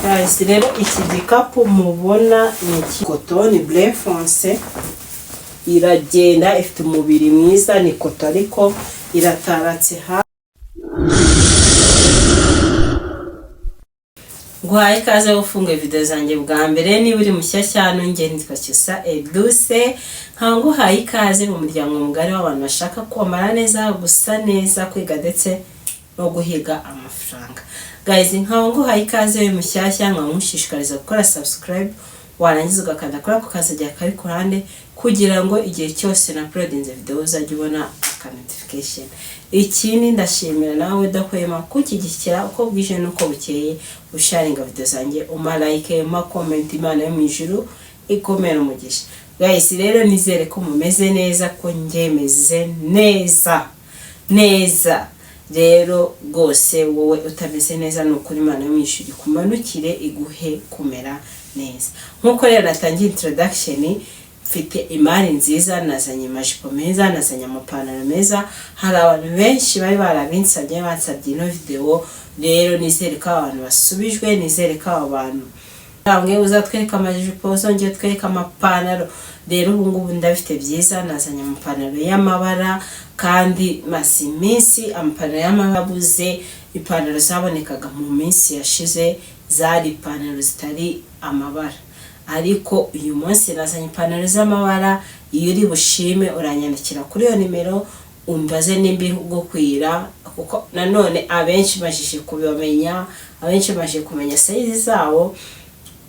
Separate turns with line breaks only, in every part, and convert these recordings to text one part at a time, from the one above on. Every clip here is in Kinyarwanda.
Guys, rero iki gikapu mubona ni cotton bleu foncé, iragenda ifite umubiri mwiza, ni cotton ariko irataratse ha. Guhaye ikaze ufunge video zanjye bwa mbere, niba uri mushyashya hano nge nitwa Cyusa Edouce, nkanguhaye ikaze mu muryango mugari w'abantu bashaka kwamara neza, gusa neza, kwiga ndetse no guhiga amafaranga. Guys, nkanguhaye ikaze mushyashya, nkamushishikariza gukora subscribe, warangiza ugakanda kuri ako kazajya kari ku ruhande kugira ngo igihe cyose na uploadinze video uzajye ubona notification. Ikindi ndashimira nawe udahwema kukigishyira uko bwije nuko bukeye, usharinga video zanjye, like, comment, Imana yo mu ijuru ikomera umugisha. Guys, rero nizere ko mumeze neza, ko ngemeze neza. Rero gose wowe utameze neza n'ukuri Imana yo mu ijuru kumanukire iguhe kumera neza. Nkuko rero natangiye introduction, mfite imari nziza, nazanye amajipo meza, nazanye amapantaro meza. Hari abantu benshi bari barabinsabye, bansabye ino video, rero nizere ko abantu basubijwe, nizere ko abantu ntabwo uzatwereka amajipo, uzongeye twereka amapantaro. Rero ubu ngubu ndabifite byiza, nazanye amapantaro y'amabara, kandi masi minsi amapantaro y'amabara buze. Ipantaro zabonekaga mu minsi yashize zari ipantaro zitari amabara, ariko uyu munsi nazanye ipantaro z'amabara. Iyo uri bushime uranyandikira kuri iyo nimero umbaze nimbi gukwira, kuko nanone abenshi bashije kubimenya, abenshi baje kumenya size zawo.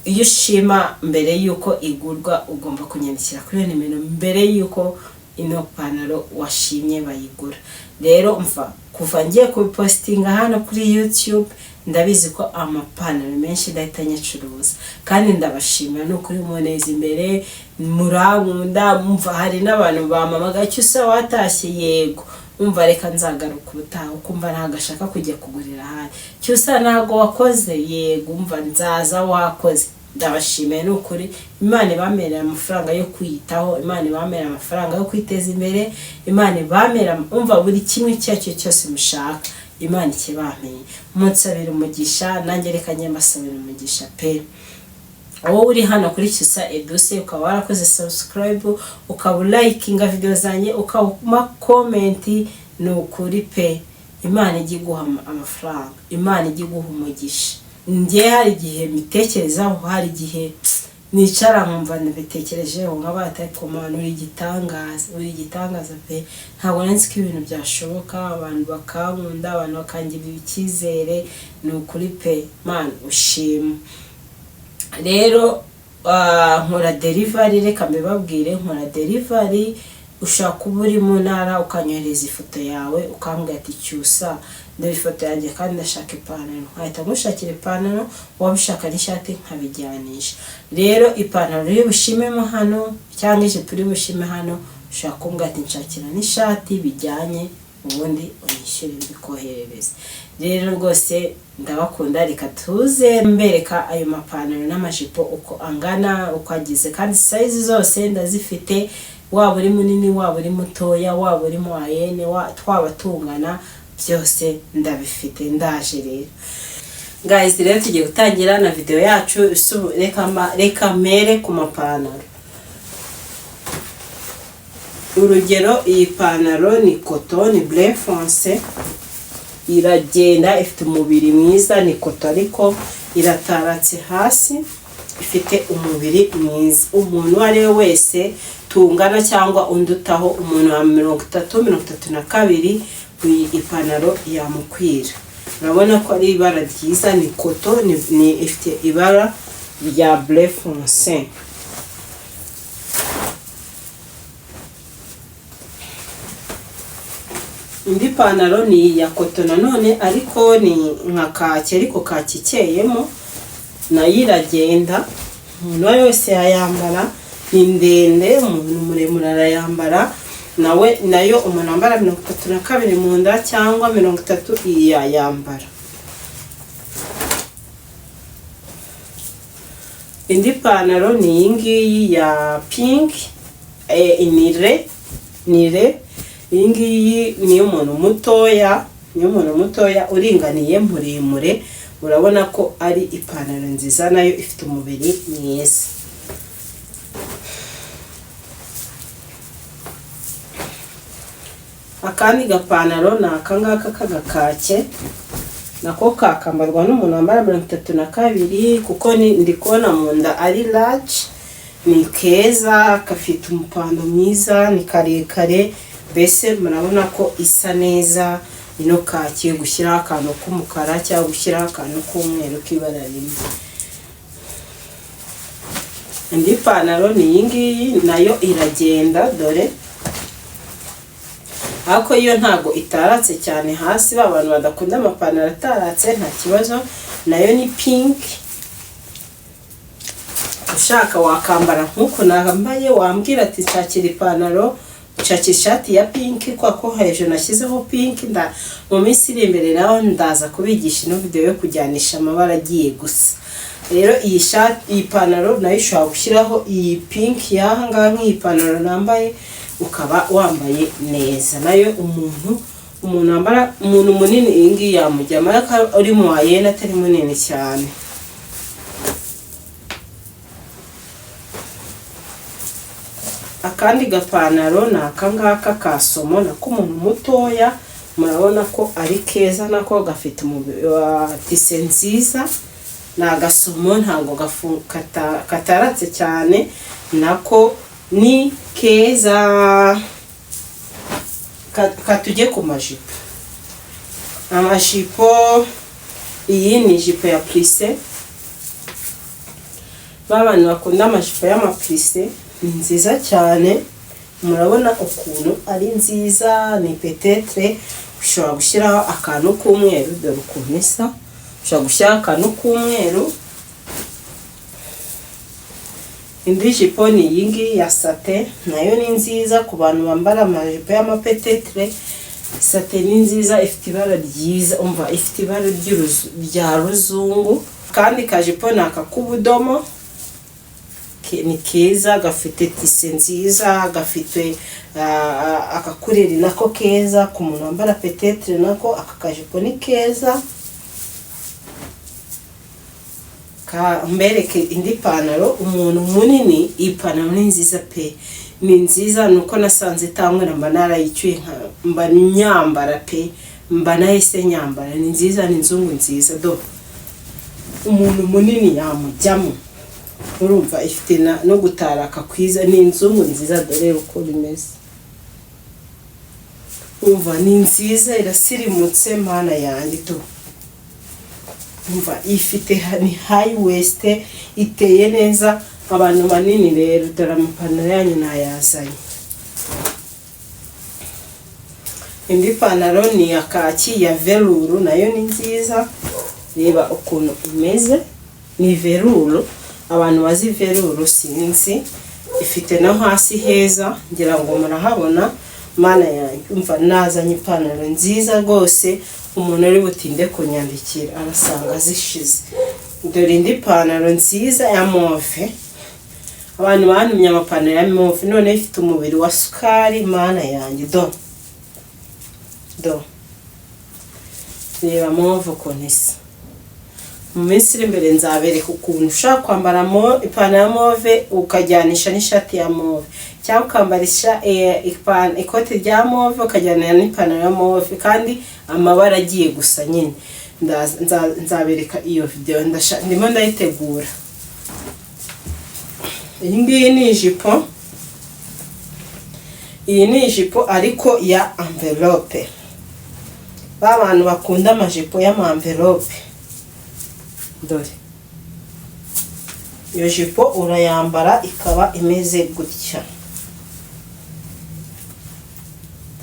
Iyo ushima mbere yuko igurwa ugomba kunyandikira kuri iyo nimero mbere yuko ino pantaro washimye bayigura. Rero mfa kuva ngiye kubipostinga hano kuri YouTube, ndabizi ko amapantaro menshi ndahitanye curuza, kandi ndabashimira n'ukuri muneza imbere, murankunda. Mva hari n'abantu bamamaga Cyusa watashye, yego umva reka nzagaruka ubutaha, ukumva ntagashaka kujya kugurira hano Cyusa ntago wakoze, yego umva nzaza wakoze. Ndabashimiye n'ukuri, Imana ibamera amafaranga yo kwiyitaho, Imana ibamera amafaranga yo kwiteza imbere, Imana ibamera umva buri kimwe cyacyo cyose mushaka, Imana ikibamenye. Munsabira umugisha, nanjye reka nyembasabira umugisha pe. Wowe uri hano kuri Cyusa Edouce, ukaba warakoze subscribe, ukaba likinga video zanjye, ukaba comment, n'ukuri pe Imana ijye guha amafaranga, Imana ijye guha umugisha. Ngiye hari igihe mitekerezaho, hari igihe nicara nkumva nabitekerejeho nk'abataye komana, uri igitangaza pe. Ntabwo nzi ko ibintu byashoboka, abantu bakankunda, abantu bakangirira icyizere, n'ukuri pe man ushima. Rero nkora delivery, reka mbibabwire, nkora delivery. Ushaka kuba uri mu ntara ukanyohereza ifoto yawe, ukambwira ati Cyusa ndabona ifoto yanjye kandi ndashaka ipantaro, nkahita ngushakira ipantaro, wabishaka n'ishati nkabijyanisha. Rero ipantaro iri bushimemo hano cyangwa ijipo iri bushime hano, ushaka kumbwira ati nshakira n'ishati bijyanye, ubundi unyishyure bikoherereze. Rero rwose ndabakunda, reka tuze mbereka ayo mapantaro n'amajipo uko angana, uko agize, kandi size zose ndazifite, waba uri munini, waba uri mutoya, waba uri moyenne, twaba tungana, byose ndabifite. Ndaje rero guys, rero tugiye gutangira na video yacu. Reka mere ku mapantaro. Urugero, iyi pantaro ni cotton bleu foncé, iragenda ifite umubiri mwiza, ni cotton ariko irataratse hasi, ifite umubiri mwiza. Umuntu ari we wese tungana cyangwa undutaho, umuntu wa 30-32 iyi ipantaro yamukwira. Urabona ko ari ibara ryiza, ni cotton, ni ifite ibara rya bleu foncé. Indi pantaro ni ya cotton nanone, ariko ni nka kake, ariko kakikeyemo, nayo iragenda, umuntu wese yayambara. Ni ndende, umuntu muremure arayambara, nayo umuntu ambara 32 mu nda cyangwa 30 yayambara. Indi pantaro ni iyi ngiyi ya pink, nire. Iyi ngiyi ni umuntu mutoya, uringaniye muremure, urabona ko ari ipantaro nziza nayo ifite umubiri mwiza. Akandi gapantaro ni akangaka kagakake, nako kakambarwa n'umuntu wambara 32 kuko ndi kubona mu nda ari large. Ni keza, gafite umupando mwiza, ni karekare, mbese murabona ko isa neza. Ino kaki gushyiraho akantu k'umukara cyangwa gushyiraho akantu k'umweru k'ibara rimwe. Indi pantaro ni iyi ngiyi, nayo iragenda dore, ariko yo ntago itaratse cyane hasi. Abantu badakunda amapantaro ataratse nta kibazo, nayo ni pink. Ushaka wakambara nk'uko nambaye, wambwira ati nshakira ipantaro, nshakira ishati ya pink, kwa ko hejuru nashyizeho pink. Mu minsi iri imbere naho ndaza kubigisha ino video yo kujyanisha amabara agiye gusa. Rero iyi pantaro nayo ushobora gushyiraho iyi pink y'aha ngaha nk'iyi pantaro nambaye, ukaba wambaye neza. Nayo umuntu wambara, umuntu munini iyi ngiyi yamujyamo, ariko uri mu wayena atari munini cyane. Akandi gapantaro ni akangaka ka somo, nako umuntu mutoya, murabona ko ari keza, nako gafite umubiri wa tise nziza. Ni agasomo, ntabwo kataratse cyane, nako ni keza. Katujye ku majipo. Amajipo, iyi ni jipo ya plissé. Abantu bakunda amajipo y'amaplissé ni nziza cyane, murabona ukuntu ari nziza. Ni peut-être ushobora gushyiraho akantu k'umweru, dore ukuntu isa. Ushobora gushyiraho akantu k'umweru. Indi jipo ni iyi ngiyi ya sate, nayo ni nziza ku bantu bambara amajipo y'amapetetre. Sate ni nziza, ifite ibara ryiza, umva ifite ibara rya ruzungu. Kandi kajipo ni akakubudomo, ni keza, gafite tise nziza, gafite akakureri nako keza ku muntu wambara petetre. Nako aka kajipo ni keza. Mbereke indi pantaro, umuntu munini. Iyi pantaro ni nziza pe, ni nziza, nuko nasanze tamwera mba narayicyuye mba nyambara pe, mba nahise nyambara. Ni nziza, ni nzungu nziza, do umuntu munini yamujyamo. Urumva ifite no gutaraka kwiza, ni nzungu nziza, dore uko rimeze. Umva ni nziza, irasirimutse mana yanjye to. Umva ifite ni high waist, iteye neza. Abantu banini rero dore amapantaro yanyu nayazanye. Indi pantaro ni ya kaki ya velour, nayo ni nziza. Reba ukuntu imeze, ni velour. Abantu bazi velour sinzi, ifite no hasi heza, ngira ngo murahabona. Mana yanjye, umva nazanye ipantaro nziza rwose, umuntu ari butinde kunyandikira arasanga zishize. Dore indi pantaro nziza ya mauve. Abantu bantumye amapantaro ya mauve, none ifite umubiri wa sukari. Mana yanjye, do reba mauve ukuntu isa. Mu minsi iri imbere nzabereka ukuntu ushaka kwambara ipantaro ya mauve ukajyanisha n'ishati ya mauve, cyangwa ukambarisha ikote rya mauve ukajyana n'ipantaro ya mauve, kandi amabara agiye gusa nyine. Nzabereka iyo video, ndimo ndayitegura. Iyi ngiyi ni ijipo. Iyi ni ijipo ariko ya envelope. Abantu bakunda amajipo y'ama-envelope, dore iyo jipo urayambara ikaba imeze gutya.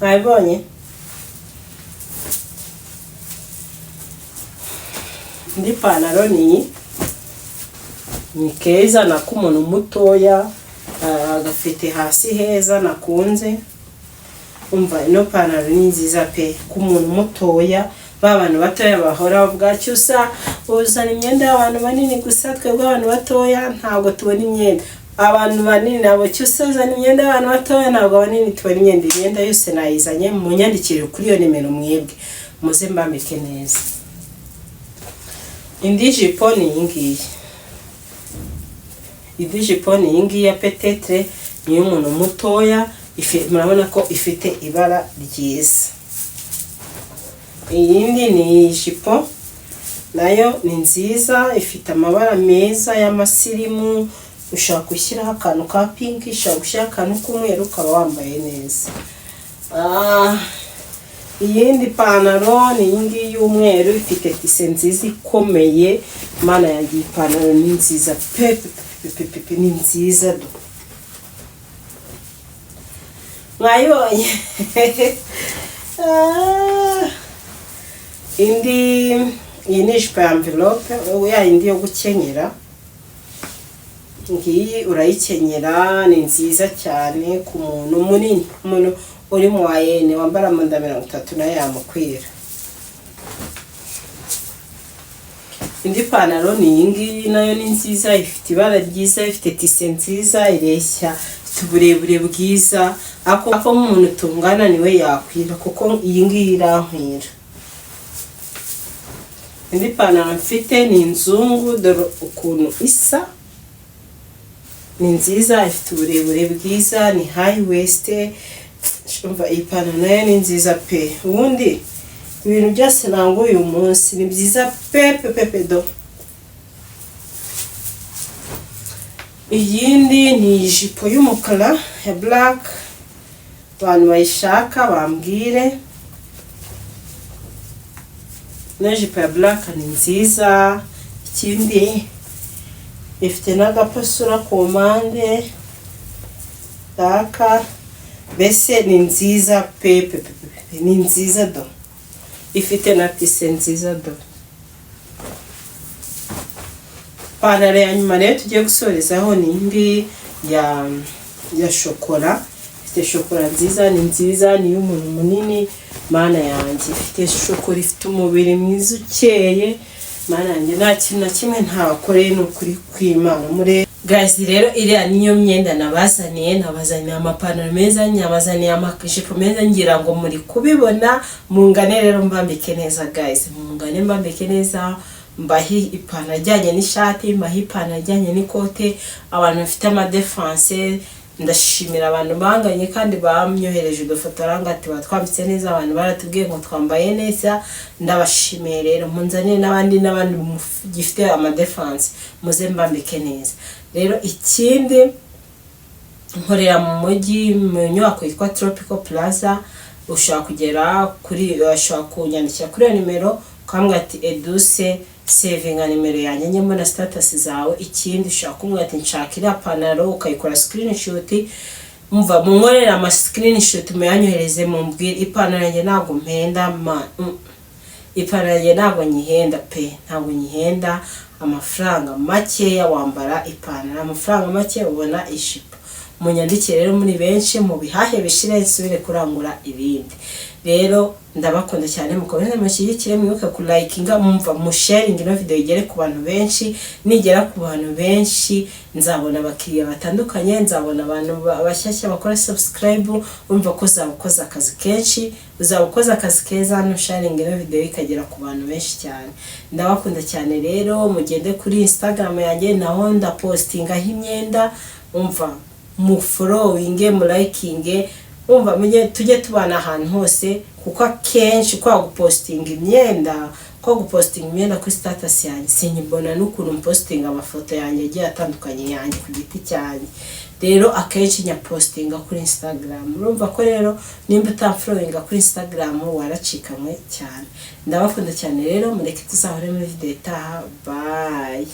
Mwabonye? Indi pantaro ni keza, nako umuntu mutoya, gafite hasi heza, nakunze. Umva ino pantaro ni nziza pe ku muntu mutoya. Abantu batoya bahora bavuga cyusa uzana imyenda y'abantu banini gusa, twebwe abantu batoya ntabwo tubona imyenda. Abantu banini nabo cyusa uzana imyenda y'abantu batoya, ntabwo banini tubona imyenda. Imyenda yose nayizanye, munyandikire kuri iyo nimero mwebwe muze mbambike neza. indi jipo ni iyi ngiyi ya petetre ni y'umuntu mutoya, murabona ko ifite ibara ryiza. Iyindi ni ijipo nayo ni nziza, ifite amabara meza y'amasirimu, ushaka gushyiraho akantu ka pink, ushaka gushyiraho akantu k'umweru, ukaba wambaye neza. Iyindi panaro ni iyi ngiyi y'umweru, ifite tise nziza ikomeye, mana yanjye iyi panaro ni nziza pepe, ni nziza do. Mwayibonye? Iyi ni ijipo ya envelope, ya yindi yo gukenyera. Ngiyi urayikenyera, ni nziza cyane ku muntu munini, umuntu uri mu wayene wambara mu nda 30 nayo yamukwira. Indi panaro ni iyi ngiyi nayo ni nziza, ifite ibara ryiza, ifite tise nziza, ireshya, ifite uburebure bwiza, ako nk'umuntu tungana niwe yakwira kuko iyi ngiyi irankwira. Indi panaro mfite ni inzungu, dore ukuntu isa, ni nziza, ifite uburebure bwiza, ni high waist. Umva iyi panaro nayo ni nziza pe. Ubundi ibintu byose nangu uyu munsi ni byiza pepe do. Iyindi ni ijipo y'umukara ya black, abantu bayishaka bambwire. Na jipo ya black ni nziza. Ikindi ifite n'agapasura ku mpande daka, bese ni nziza pepe, ni nziza do, ifite na tise nziza do. Panaro ya nyuma rero tugiye gusorezaho ni indi ya shokora, ifite shokora nziza, ni nziza, ni y'umuntu munini, mana yanjye ifite shokora, ifite umubiri mwiza ukeye, mana yanjye nta kintu na kimwe ntabakoreye, ni ukuri kw'Imana. Mure guys, rero iriya niyo myenda nabazaniye amapantaro meza, nyabazaniye amajipo meza, ngira ngo muri kubibona. Mungane rero mbambike neza guys, mungane mbambike neza, mbahi ipantaro ajyanye n'ishati, mbahi ipantaro ajyanye n'ikote. Abantu bafite ama defense, ndashimira abantu banganye kandi bamyohereje udufoto arangati batwambitse neza, abantu baratubwiye ngo twambaye neza, ndabashimiye. Rero munzanire n'abandi gifite ama defense, muze mbambike neza. Rero ikindi nkorera mu mujyi mu nyubako yitwa Tropical Plaza, ushaka kugera kuri, ushaka kunyandikira kuri iyo nimero ukambwira ati Edouce savinga nimero yanjye nyemo na status zawe. Ikindi ushaka kumbwira ati nshaka iriya panaro, ukayikora screenshot, mva munkorera ama screenshot muyanyohereze, mumbwire ipantaro yanjye ntabwo mpenda, ipantaro yanjye ntabwo nyihenda pe, ntabwo nyihenda. Amafaranga makeya wambara ipantaro, amafaranga make ubona ijipo. Munyandikire rero muri benshi, mu bihahe bishire nsubire kurangura ibindi. Rero ndabakunda cyane, mukomeze mushyigikire, mwibuke ku likinga, mumva mu sharing ino video igere ku bantu benshi. Nigera ku bantu benshi nzabona abakiriya batandukanye, nzabona abantu bashyashya bakora subscribe, umva ko uzabukoza akazi kenshi, uzabukoza akazi keza, no sharing ino video ikagera ku bantu benshi cyane. Ndabakunda cyane rero, mugende kuri Instagram yanjye, naho ndapostingaho imyenda, umva mu following, mu liking, umva tujye tubana ahantu hose, kuko akenshi kwa gupostinga imyenda kuri status yanjye sinyibona n'ukuntu mpostinga amafoto yanjye agiye atandukanye yanjye ku giti cyanjye. Rero akenshi nyapostinga kuri Instagram. Urumva ko rero nimba utamfollowinga kuri Instagram waracikamwe cyane. Ndabakunda cyane rero, mureke tuzahore muri video itaha. Bye.